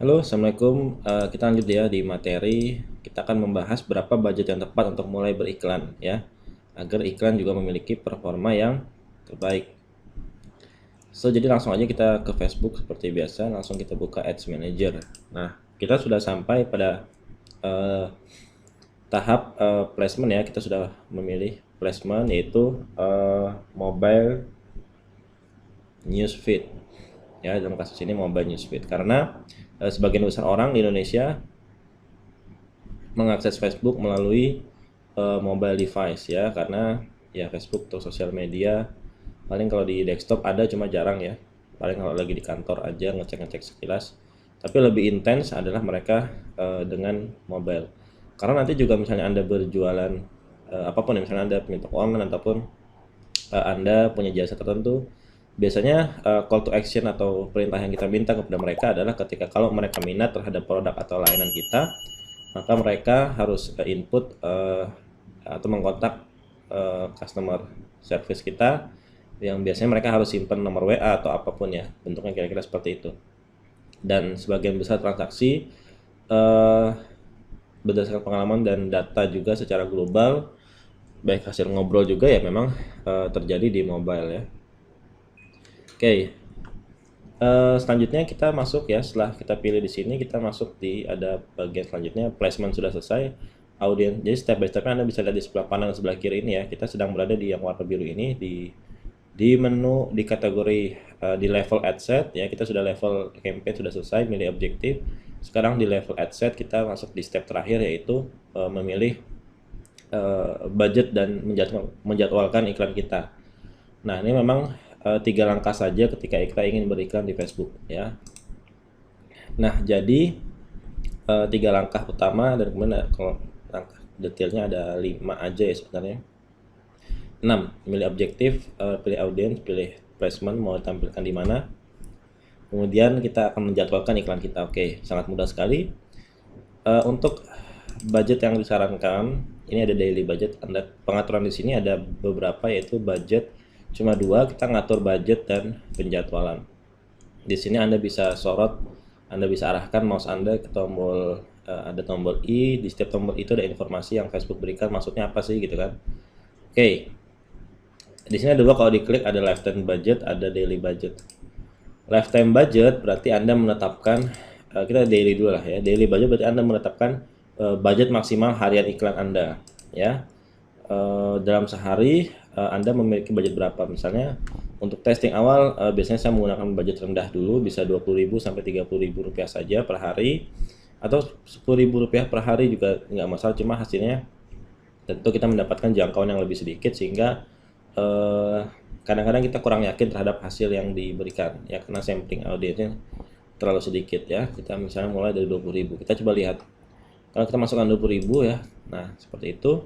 Halo, Assalamualaikum. Kita lanjut ya di materi. Kita akan membahas berapa budget yang tepat untuk mulai beriklan ya, agar iklan juga memiliki performa yang terbaik. Jadi langsung aja kita ke Facebook seperti biasa, langsung kita buka Ads Manager. Nah, kita sudah sampai pada uh, tahap placement ya. Kita sudah memilih placement yaitu mobile newsfeed. Ya, dalam kasus ini mobile newsfeed karena sebagian besar orang di Indonesia mengakses Facebook melalui mobile device ya, karena ya Facebook atau sosial media paling kalau di desktop ada cuma jarang ya, paling kalau lagi di kantor aja ngecek-ngecek sekilas, tapi lebih intens adalah mereka dengan mobile, karena nanti juga misalnya Anda berjualan apapun ya, misalnya Anda punya toko online ataupun Anda punya jasa tertentu, biasanya call to action atau perintah yang kita minta kepada mereka adalah ketika kalau mereka minat terhadap produk atau layanan kita, maka mereka harus input atau mengkontak customer service kita, yang biasanya mereka harus simpan nomor WA atau apapun ya, bentuknya kira-kira seperti itu. Dan sebagian besar transaksi berdasarkan pengalaman dan data juga secara global, baik hasil ngobrol juga ya, memang terjadi di mobile ya. Oke, selanjutnya kita masuk ya, setelah kita pilih di sini kita masuk di ada bagian selanjutnya, placement sudah selesai, audience. Jadi step by stepnya Anda bisa lihat di sebelah kanan dan sebelah kiri ini ya. Kita sedang berada di yang warna biru ini, di menu di kategori di level ad set ya. Kita sudah level campaign sudah selesai, milih objektif. Sekarang di level ad set kita masuk di step terakhir, yaitu memilih budget dan menjadwalkan iklan kita. Nah, ini memang 3 langkah saja ketika kita ingin beriklan di Facebook ya. Nah, jadi 3 langkah utama, dan kemudian kalau langkah detailnya ada 5 aja ya sebenarnya. 6, pilih objektif, pilih audience, pilih placement mau ditampilkan di mana. Kemudian kita akan menjadwalkan iklan kita. Oke, sangat mudah sekali. Untuk budget yang disarankan, ini ada daily budget. Pengaturan di sini ada beberapa, yaitu budget cuma 2, kita ngatur budget dan penjadwalan. Di sini Anda bisa sorot, Anda bisa arahkan mouse Anda ke tombol, ada tombol I, di setiap tombol itu ada informasi yang Facebook berikan, maksudnya apa sih gitu kan. Oke. Di sini ada 2, kalau diklik ada lifetime budget, ada daily budget. Lifetime budget berarti Anda menetapkan, kita daily dulu lah ya. Daily budget berarti Anda menetapkan budget maksimal harian iklan Anda ya. Dalam sehari Anda memiliki budget berapa. Misalnya untuk testing awal biasanya saya menggunakan budget rendah dulu, bisa 20.000 sampai 30.000 rupiah saja per hari, atau 10.000 rupiah per hari juga nggak masalah, cuma hasilnya tentu kita mendapatkan jangkauan yang lebih sedikit, sehingga kadang-kadang kita kurang yakin terhadap hasil yang diberikan ya, karena sampling audiensnya terlalu sedikit ya. Kita misalnya mulai dari 20.000, kita coba lihat kalau kita masukkan 20.000 ya, nah seperti itu.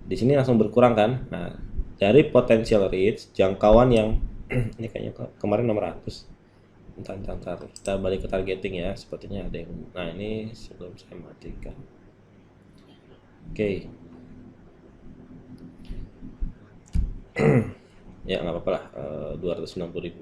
Di sini langsung berkurang kan. Nah, dari potential reach, jangkauan yang ini kayaknya kemarin 600. Bentar, kita balik ke targeting ya. Sepertinya ada yang, nah ini sebelum saya matikan. Oke. Ya nggak apa-apa lah, 290.000.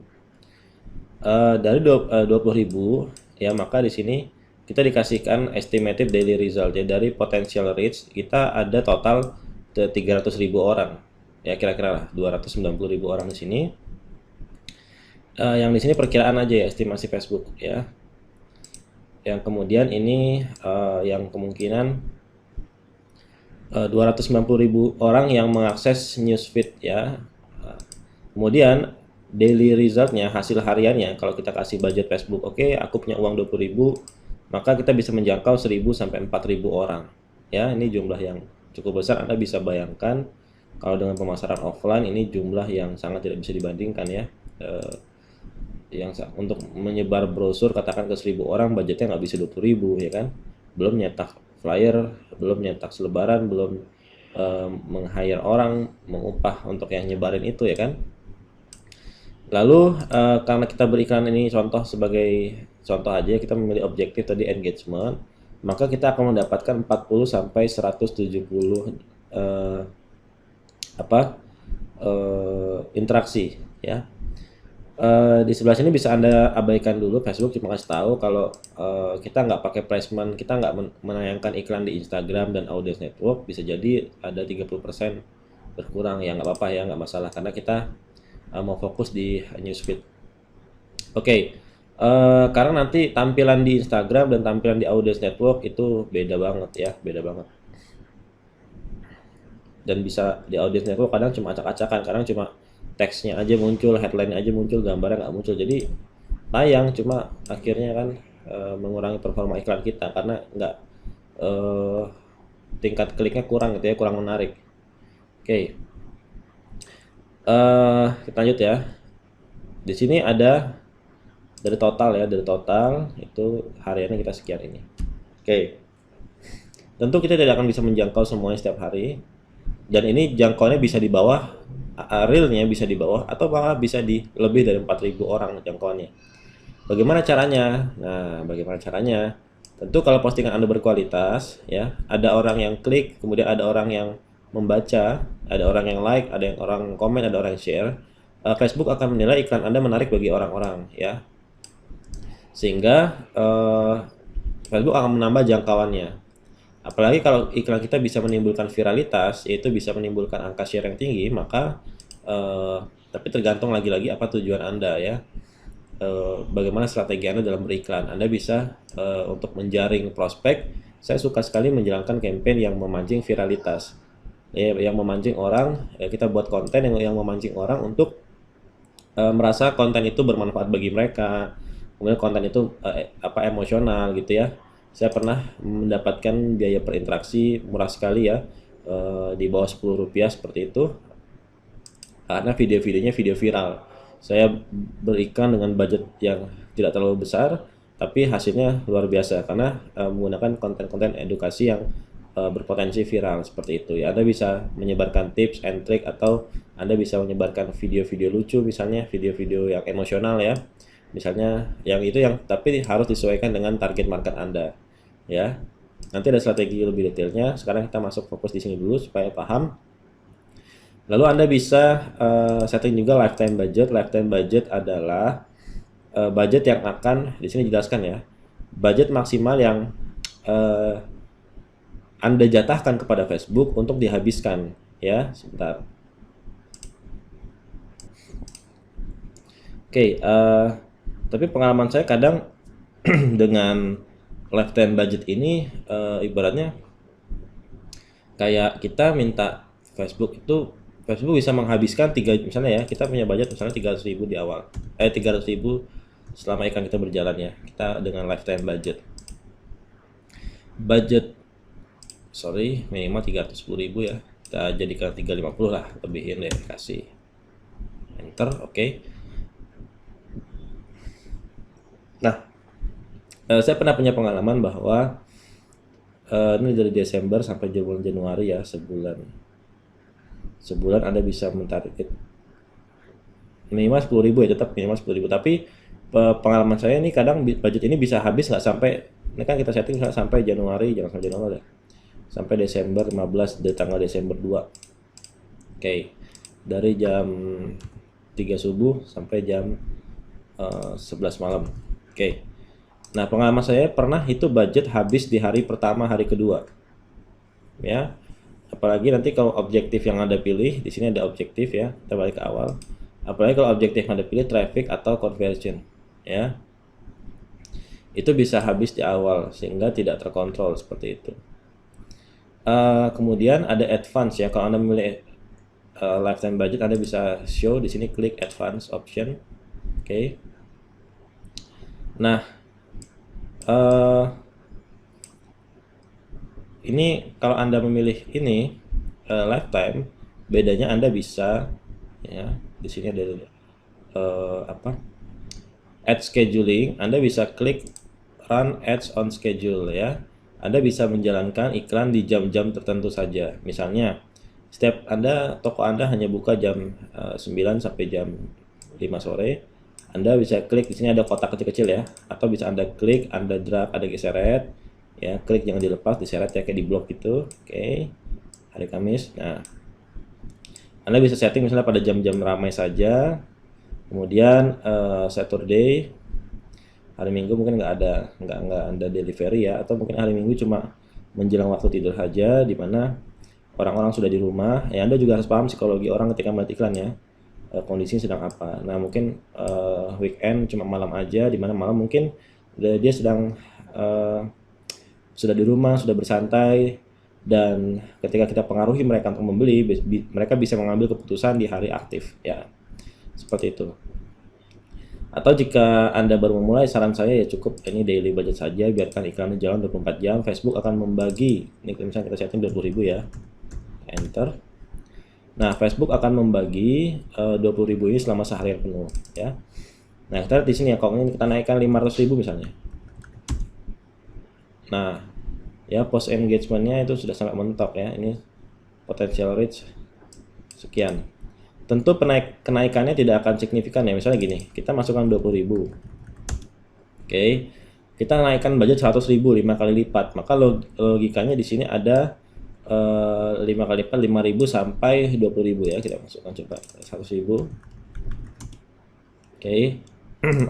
Dari 20.000 ya, maka di sini kita dikasihkan estimated daily result. Jadi dari potential reach kita ada total 300.000 orang ya, kira-kira lah 290.000 orang di sini. Yang di sini perkiraan aja ya, estimasi Facebook ya. Yang kemudian ini yang kemungkinan 290.000 orang yang mengakses newsfeed ya. Kemudian daily resultnya, hasil hariannya, kalau kita kasih budget Facebook, oke, aku punya uang 20.000, maka kita bisa menjangkau 1.000 sampai 4.000 orang ya. Ini jumlah yang cukup besar. Anda bisa bayangkan kalau dengan pemasaran offline ini jumlah yang sangat tidak bisa dibandingkan ya. Yang untuk menyebar brosur katakan ke 1.000 orang budgetnya nggak bisa 20.000 ya kan, belum nyetak flyer, belum nyetak selebaran, belum meng-hire orang, mengupah untuk yang nyebarin itu ya kan. Lalu karena kita berikan ini contoh, sebagai contoh aja, kita memilih objektif tadi engagement, maka kita akan mendapatkan 40 sampai 170 interaksi ya. Di sebelah sini bisa Anda abaikan dulu. Facebook cuma kasih tahu kalau kita nggak pakai placement, kita nggak menayangkan iklan di Instagram dan Audience Network, bisa jadi ada 30% berkurang. Ya nggak apa-apa ya, nggak masalah karena kita mau fokus di newsfeed. Oke, karena nanti tampilan di Instagram dan tampilan di Audience Network itu beda banget ya, beda banget. Dan bisa di Audience Network kadang cuma acak-acakan, kadang cuma teksnya aja muncul, headline aja muncul, gambarnya nggak muncul. Jadi tayang cuma akhirnya kan mengurangi performa iklan kita karena nggak eh, tingkat kliknya kurang gitu ya, kurang menarik. Oke, kita lanjut ya. Di sini ada dari total ya, dari total itu hariannya kita sekian ini. Oke, tentu kita tidak akan bisa menjangkau semuanya setiap hari, dan ini jangkauannya bisa di bawah, realnya bisa di bawah atau malah bisa di lebih dari 4.000 orang jangkauannya. Bagaimana caranya? Nah, bagaimana caranya? Tentu kalau postingan Anda berkualitas, ya, ada orang yang klik, kemudian ada orang yang membaca, ada orang yang like, ada yang orang komen, ada orang yang share. Facebook akan menilai iklan Anda menarik bagi orang-orang, ya. Sehingga Facebook akan menambah jangkauannya. Apalagi kalau iklan kita bisa menimbulkan viralitas, yaitu bisa menimbulkan angka share yang tinggi, maka tapi tergantung lagi-lagi apa tujuan Anda ya. Bagaimana strategi Anda dalam beriklan. Anda bisa untuk menjaring prospek. Saya suka sekali menjalankan campaign yang memancing viralitas, ya, yang memancing orang. Kita buat konten yang memancing orang untuk merasa konten itu bermanfaat bagi mereka. Kemudian konten itu emosional gitu ya. Saya pernah mendapatkan biaya per interaksi murah sekali ya, di bawah Rp10 seperti itu, karena video-videonya video viral. Saya berikan dengan budget yang tidak terlalu besar, tapi hasilnya luar biasa karena menggunakan konten-konten edukasi yang berpotensi viral seperti itu ya. Anda bisa menyebarkan tips and trick, atau Anda bisa menyebarkan video-video lucu, misalnya video-video yang emosional ya. Misalnya yang itu, yang tapi harus disesuaikan dengan target market Anda ya. Nanti ada strategi lebih detailnya. Sekarang kita masuk fokus di sini dulu supaya paham. Lalu Anda bisa setting juga lifetime budget. Lifetime budget adalah budget yang akan di sini jelaskan ya. Budget maksimal yang Anda jatahkan kepada Facebook untuk dihabiskan ya. Sebentar. Oke, tapi pengalaman saya kadang dengan lifetime budget ini ibaratnya kayak kita minta Facebook bisa menghabiskan misalnya ya, kita punya budget misalnya 300.000 di awal, 300.000 selama iklan kita berjalan ya, kita dengan lifetime minimal 310.000 ya, kita jadikan 350 lah, lebihin deh, kasih enter. Oke. Nah, saya pernah punya pengalaman bahwa ini dari Desember sampai bulan Januari ya, sebulan Anda bisa mentarget minimal 10.000 ya, tetap minimal 10.000. Tapi pengalaman saya ini kadang budget ini bisa habis nggak sampai, ini kan kita setting sampai Januari, jangan sampai Januari ya, sampai Desember 15, di tanggal Desember 2. Oke, dari jam 3 subuh sampai jam 11 malam. Oke. Nah, pengalaman saya pernah itu budget habis di hari pertama, hari kedua. Ya. Apalagi nanti kalau objektif yang Anda pilih, di sini ada objektif ya, kita balik ke awal. Apalagi kalau objektif yang Anda pilih traffic atau conversion, ya. Itu bisa habis di awal sehingga tidak terkontrol seperti itu. Kemudian ada advance ya. Kalau Anda memilih lifetime budget, Anda bisa show di sini, klik advance option. Oke. Nah, ini kalau Anda memilih ini lifetime, bedanya Anda bisa ya, di sini ada add scheduling. Anda bisa klik run ads on schedule ya. Anda bisa menjalankan iklan di jam-jam tertentu saja. Misalnya setiap toko Anda hanya buka jam 9 sampai jam 5 sore. Anda bisa klik di sini, ada kotak kecil-kecil ya, atau bisa Anda klik, Anda drag, ada geseret ya, klik jangan dilepas, diseret ya, kayak di blok gitu. Oke. Hari Kamis. Nah, Anda bisa setting misalnya pada jam-jam ramai saja. Kemudian Saturday, hari Minggu mungkin nggak ada delivery ya, atau mungkin hari Minggu cuma menjelang waktu tidur saja, di mana orang-orang sudah di rumah. Ya, Anda juga harus paham psikologi orang ketika melihat iklan ya, kondisinya sedang apa. Nah, mungkin weekend cuma malam aja, di mana malam mungkin dia sedang sudah di rumah, sudah bersantai, dan ketika kita pengaruhi mereka untuk membeli, mereka bisa mengambil keputusan di hari aktif ya, seperti itu. Atau jika Anda baru memulai, saran saya ya cukup ini daily budget saja, biarkan iklannya jalan 24 jam. Facebook akan membagi, ini misalnya kita setting 20.000 ya, enter. Nah, Facebook akan membagi 20.000 ini selama seharian penuh ya. Nah, kita lihat di sini ya, kalau ini kita naikkan 500.000 misalnya. Nah, ya post engagementnya itu sudah sangat mentok ya, ini potential reach sekian. Tentu kenaikannya tidak akan signifikan ya, misalnya gini, kita masukkan 20.000. Oke, kita naikkan budget 100.000, 5 kali lipat, maka logikanya di sini ada 5 kali lipat, 5.000 sampai 20.000 ya. Kita masukkan coba 100.000. Oke.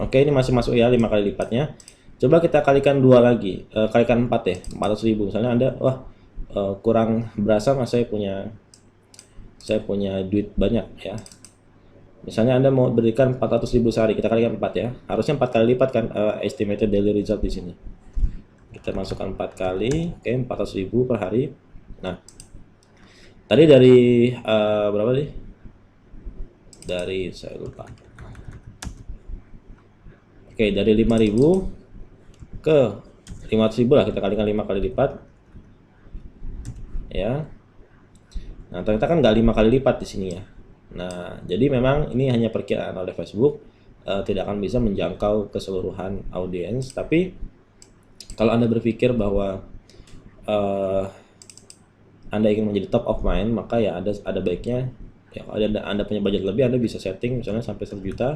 Oke, ini masih masuk ya, 5 kali lipatnya. Coba kita kalikan 2 lagi, kalikan 4 ya, 400.000. Misalnya Anda, kurang berasa, mas saya punya duit banyak ya. Misalnya Anda mau berikan 400.000 sehari, kita kalikan 4 ya. Harusnya 4 kali lipat kan estimated daily result di sini. Kita masukkan 4 kali, oke, 400.000 per hari. Nah, tadi dari berapa nih? Dari saya lupa. Oke, dari 5.000 ke 500.000 lah, kita kalikan 5 kali lipat. Ya. Nah, ternyata kan nggak 5 kali lipat di sini ya. Nah, jadi memang ini hanya perkiraan oleh Facebook, tidak akan bisa menjangkau keseluruhan audiens. Tapi kalau Anda berpikir bahwa Anda ingin menjadi top of mind, maka ya ada baiknya ya, kalau Anda punya budget lebih, Anda bisa setting misalnya sampai 1 juta.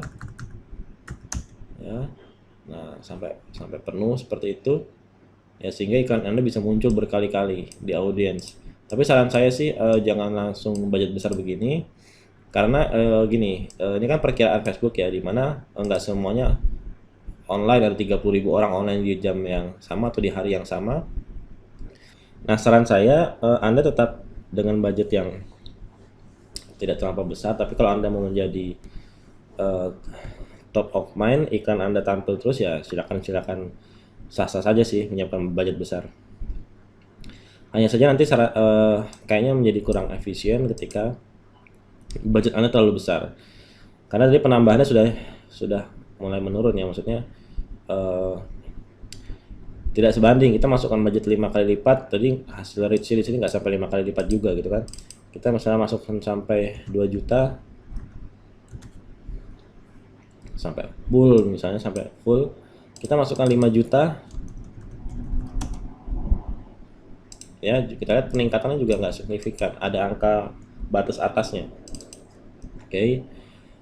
Ya. Nah, sampai penuh seperti itu. Ya, sehingga iklan Anda bisa muncul berkali-kali di audiens. Tapi saran saya sih jangan langsung budget besar begini, karena ini kan perkiraan Facebook ya, dimana nggak semuanya online, ada 30.000 orang online di jam yang sama atau di hari yang sama. Nah, saran saya Anda tetap dengan budget yang tidak terlalu besar, tapi kalau Anda mau menjadi top of mind, iklan Anda tampil terus ya, silakan sah-sah saja sih menyiapkan budget besar. Hanya saja nanti kayaknya menjadi kurang efisien ketika budget Anda terlalu besar, karena tadi penambahannya sudah mulai menurun ya, maksudnya tidak sebanding. Kita masukkan budget 5 kali lipat, tadi hasil reach di sini nggak sampai 5 kali lipat juga gitu kan. Kita misalnya masukkan sampai 2 juta, sampai full, kita masukkan 5 juta ya, kita lihat peningkatannya juga nggak signifikan, ada angka batas atasnya. Oke.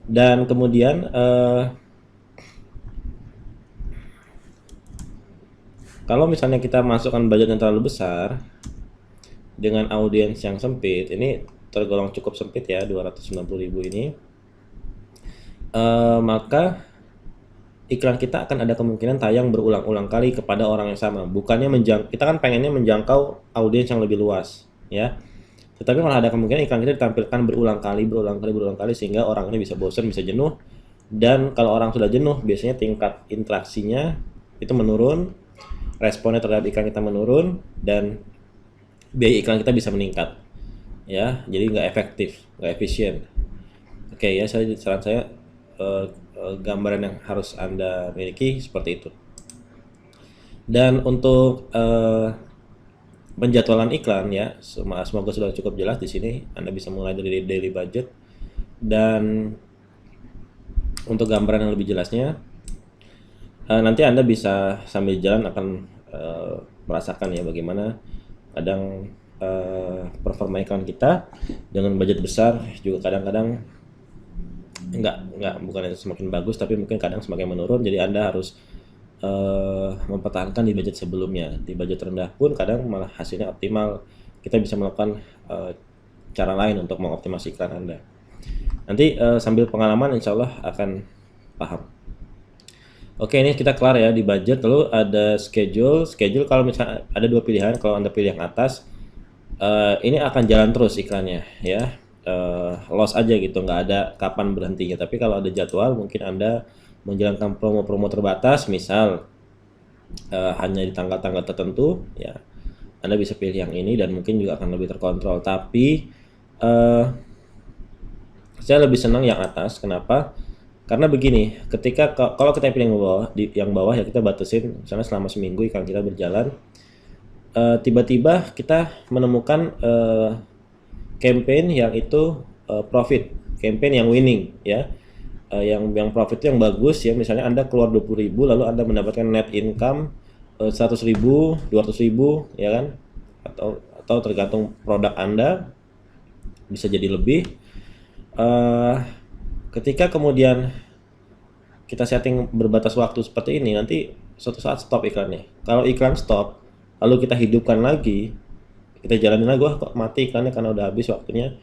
Dan kemudian kalau misalnya kita masukkan budget yang terlalu besar dengan audiens yang sempit, ini tergolong cukup sempit ya, 290.000 ini, maka iklan kita akan ada kemungkinan tayang berulang-ulang kali kepada orang yang sama. Bukannya kita kan pengennya menjangkau audiens yang lebih luas ya, tetapi malah ada kemungkinan iklan kita ditampilkan berulang kali, sehingga orang ini bisa bosan, bisa jenuh. Dan kalau orang sudah jenuh, biasanya tingkat interaksinya itu menurun, responnya terhadap iklan kita menurun, dan biaya iklan kita bisa meningkat ya. Jadi nggak efektif, nggak efisien. Oke ya, saran saya gambaran yang harus Anda miliki seperti itu. Dan untuk penjadwalan iklan ya, semoga sudah cukup jelas di sini. Anda bisa mulai dari daily budget, dan untuk gambaran yang lebih jelasnya nanti Anda bisa sambil jalan akan merasakan ya bagaimana kadang performa iklan kita dengan budget besar juga kadang-kadang bukan semakin bagus, tapi mungkin kadang semakin menurun. Jadi Anda harus mempertahankan di budget sebelumnya. Di budget rendah pun kadang malah hasilnya optimal. Kita bisa melakukan cara lain untuk mengoptimasi iklan Anda. Nanti sambil pengalaman insya Allah akan paham. Oke, ini kita kelar ya di budget. Lalu ada schedule kalau misalnya ada dua pilihan, kalau Anda pilih yang atas, ini akan jalan terus iklannya ya. Loss aja gitu, nggak ada kapan berhentinya. Tapi kalau ada jadwal, mungkin Anda menjalankan promo-promo terbatas, misal hanya di tanggal-tanggal tertentu ya, Anda bisa pilih yang ini dan mungkin juga akan lebih terkontrol. Tapi saya lebih senang yang atas. Kenapa? Karena begini, ketika kalau kita pilih yang bawah ya kita batasin misalnya selama seminggu iklan kita berjalan, tiba-tiba kita menemukan campaign yang itu profit, campaign yang winning ya. Yang profit itu yang bagus ya, misalnya Anda keluar 20.000 lalu Anda mendapatkan net income 100.000, 200.000 ya kan, atau tergantung produk Anda bisa jadi lebih. Ketika kemudian kita setting berbatas waktu seperti ini, nanti suatu saat stop iklannya. Kalau iklan stop lalu kita hidupkan lagi, kita jalanin lagi, wah kok mati iklannya karena udah habis waktunya,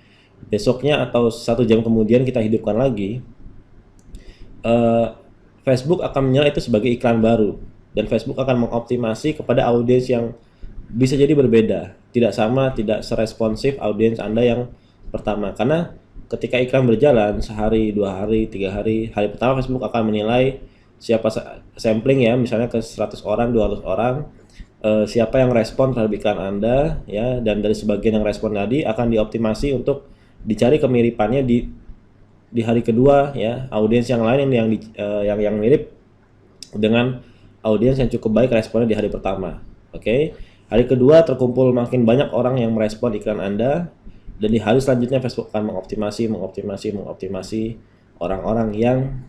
besoknya atau 1 jam kemudian kita hidupkan lagi, Facebook akan menilai itu sebagai iklan baru dan Facebook akan mengoptimasi kepada audiens yang bisa jadi berbeda, tidak sama, tidak seresponsif audiens Anda yang pertama. Karena ketika iklan berjalan sehari, 2 hari, 3 hari, hari pertama Facebook akan menilai siapa sampling ya, misalnya ke 100 orang, 200 orang, siapa yang respon terhadap iklan Anda ya, dan dari sebagian yang respon tadi akan dioptimasi untuk dicari kemiripannya di hari kedua ya, audiens yang lain yang mirip dengan audiens yang cukup baik responnya di hari pertama. Oke. Hari kedua terkumpul makin banyak orang yang merespon iklan Anda, dan di hari selanjutnya Facebook akan mengoptimasi orang-orang yang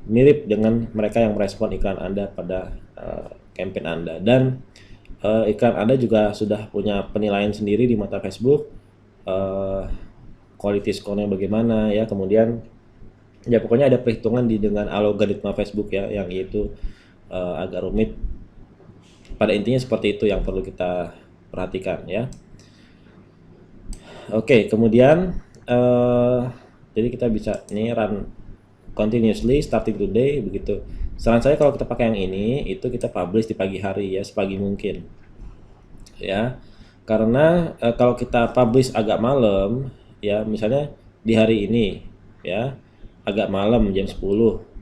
mirip dengan mereka yang merespon iklan Anda pada campaign Anda. Dan iklan Anda juga sudah punya penilaian sendiri di mata Facebook, quality score-nya bagaimana ya, kemudian ya pokoknya ada perhitungan dengan algoritma Facebook ya, yang itu agak rumit. Pada intinya seperti itu yang perlu kita perhatikan ya. Oke, kemudian jadi kita bisa ini run continuously starting today begitu. Saran saya kalau kita pakai yang ini, itu kita publish di pagi hari ya, sepagi mungkin ya, karena kalau kita publish agak malam ya, misalnya di hari ini ya agak malam jam 10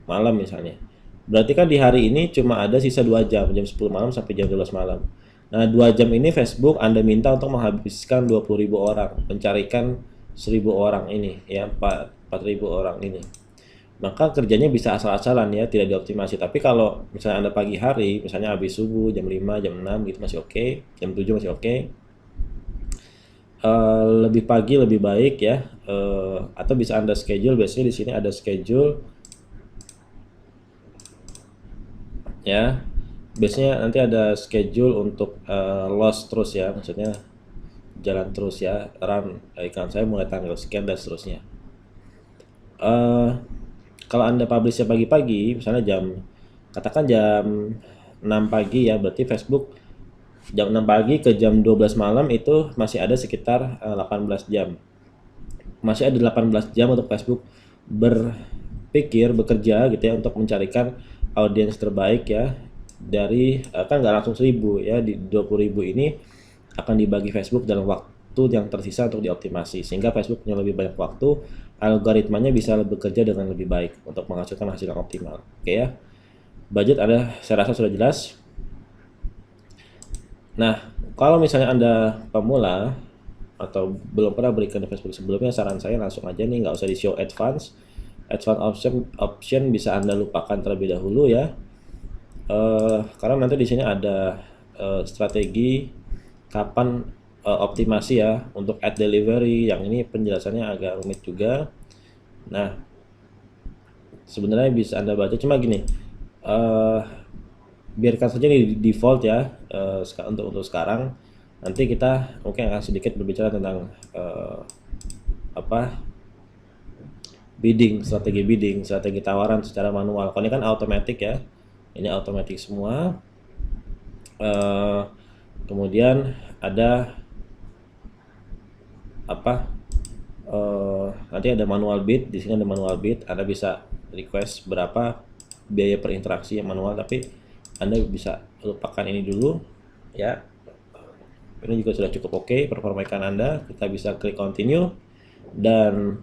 malam misalnya, berarti kan di hari ini cuma ada sisa 2 jam, jam 10 malam sampai jam 12 malam. Nah 2 jam ini Facebook Anda minta untuk menghabiskan 20.000 orang mencarikan 1.000 orang ini ya, 4.000 orang ini, maka kerjanya bisa asal-asalan ya, tidak dioptimasi. Tapi kalau misalnya Anda pagi hari, misalnya habis subuh jam 5, jam 6 gitu masih oke, jam 7 masih oke. Lebih pagi lebih baik ya, atau bisa Anda schedule. Biasanya di sini ada schedule ya. Biasanya nanti ada schedule untuk loss terus ya, maksudnya jalan terus ya, run iklan saya mulai tanggal sekian dan seterusnya. Kalau Anda publishnya pagi-pagi, misalnya katakan jam 6 pagi ya, berarti Facebook jam 6 pagi ke jam 12 malam itu masih ada sekitar 18 jam. Masih ada 18 jam untuk Facebook bekerja gitu ya, untuk mencarikan audiens terbaik ya, dari kan nggak langsung 1.000 ya, di 20.000 ini akan dibagi Facebook dalam waktu yang tersisa untuk dioptimasi, sehingga Facebook punya lebih banyak waktu, algoritmanya bisa bekerja dengan lebih baik untuk menghasilkan hasil yang optimal. Oke ya, budget saya rasa sudah jelas. Nah kalau misalnya Anda pemula atau belum pernah berikan di Facebook sebelumnya, saran saya langsung aja nih, nggak usah di show advance option bisa Anda lupakan terlebih dahulu ya, karena nanti di sini ada strategi kapan optimasi ya untuk ad delivery, yang ini penjelasannya agak rumit juga. Nah sebenarnya bisa Anda baca, cuma gini, biarkan saja di default ya untuk sekarang. Nanti kita mungkin akan sedikit berbicara tentang strategi tawaran secara manual. Kalau ini kan automatic ya, ini automatic semua. Kemudian ada nanti ada manual bid, di sini ada manual bid. Anda bisa request berapa biaya per interaksi yang manual, tapi Anda bisa lupakan ini dulu ya. Ini juga sudah cukup oke performa iklan Anda. Kita bisa klik continue, dan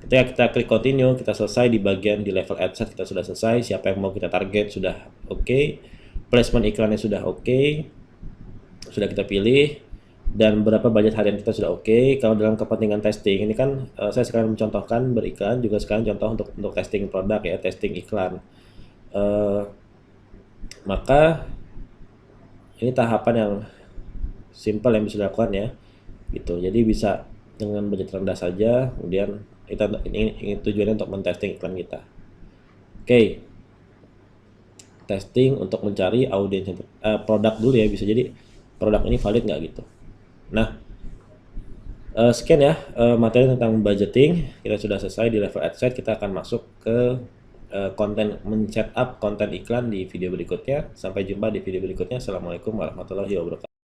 ketika kita klik continue, kita selesai di bagian di level ad set, kita sudah selesai. Siapa yang mau kita target sudah oke, placement iklannya sudah oke, sudah kita pilih, dan berapa budget harian kita sudah oke. Kalau dalam kepentingan testing, ini kan saya sekarang mencontohkan beriklan, juga sekarang contoh untuk testing produk ya, testing iklan. Maka ini tahapan yang simple yang bisa dilakukan ya, gitu. Jadi bisa dengan budget rendah saja, kemudian ini tujuannya untuk mentesting iklan kita. Oke, testing untuk mencari audiens produk dulu ya, bisa jadi produk ini valid nggak gitu. Nah, sekian ya materi tentang budgeting. Kita sudah selesai di level ad set. Kita akan masuk ke konten, men-setup konten iklan di video berikutnya. Sampai jumpa di video berikutnya. Assalamualaikum warahmatullahi wabarakatuh.